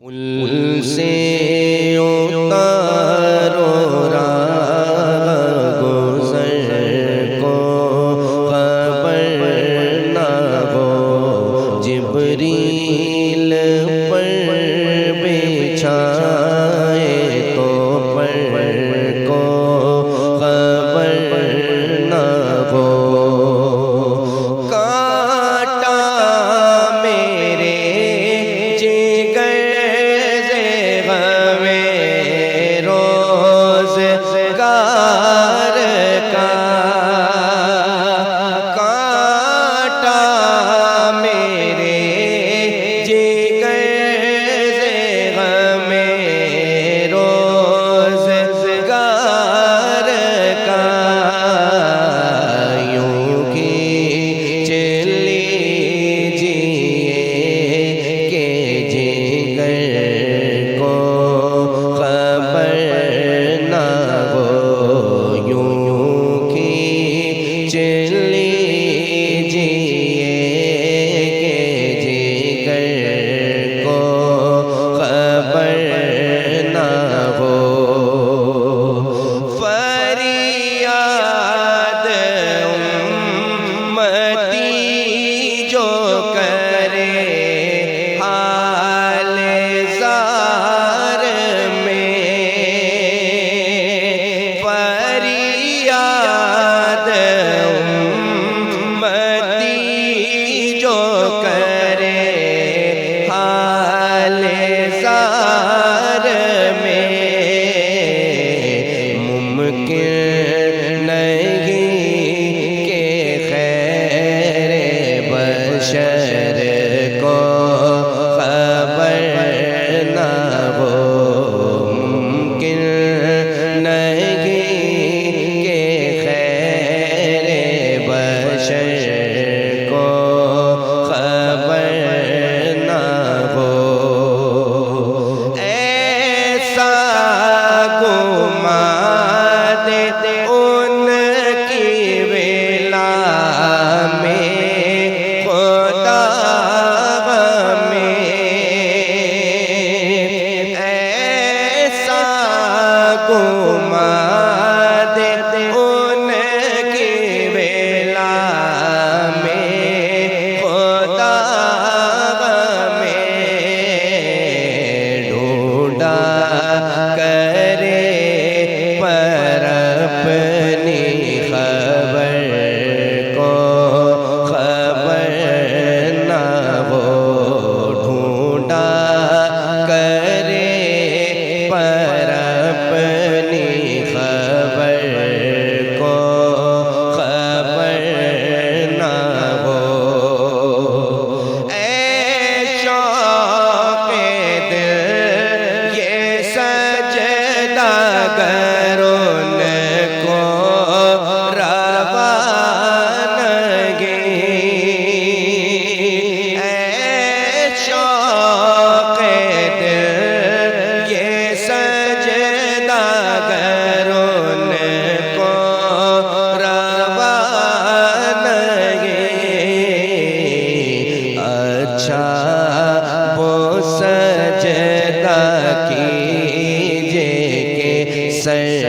ان سے اتارو راہ گزر کو خبر نہ ہو، جبریل پر بچھائے تو پر کو خبر نہ ہو۔ کانٹا میرے جگر سے غم روزگار کا، کانٹا میرے جگر سے غم روزگار کا، یوں کی چلی جیے کہ جگر کو خبر نہ ہو، یوں کی چلی جیے کہ جگر کو خبر نہ ہو۔ فریاد امتی جو کرے حال زار میں، فریاد امتی جو کرے حال زار میں، ممکن نہیں کہ خیر بشر کو خبر نہ ہو، ممکن نہیں کہ خیر بشر کو خبر نہ ہو۔ ایسا گمان ان کی ولا میں خدا ہمیں، ایسا گمان ان کی ولا میں خدا ہمیں، ڈھونڈا کرے پر اپنی خبر کو خبر نہ ہو، ڈھونڈا کرے پر اپنی خبر کو خبر نہ ہو۔ اے شوق دل یہ سجدہ گر ان کو روانگی، اے شوق دل یہ سجدہ گر ان کو روانگی، اچھا وہ سجدہ کیجے کہ سر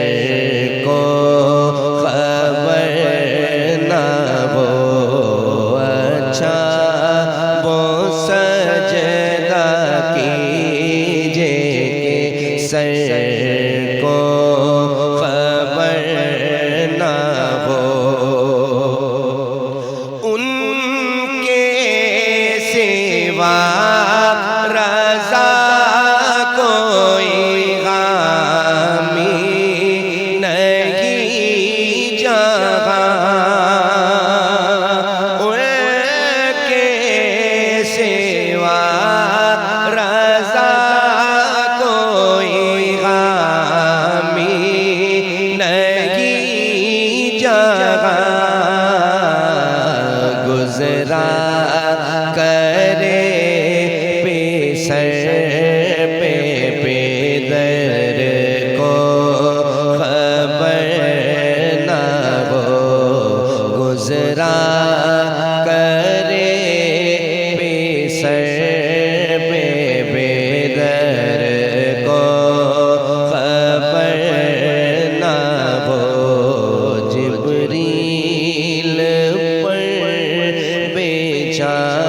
کو خبر نہ ہو، اچھا وہ سجدہ کیجے کہ سر کو خبر نہ ہو۔ ان کے سوا رضا کوئی غامی نہیں جہاں، ان کے سوا رضا کوئی جہاں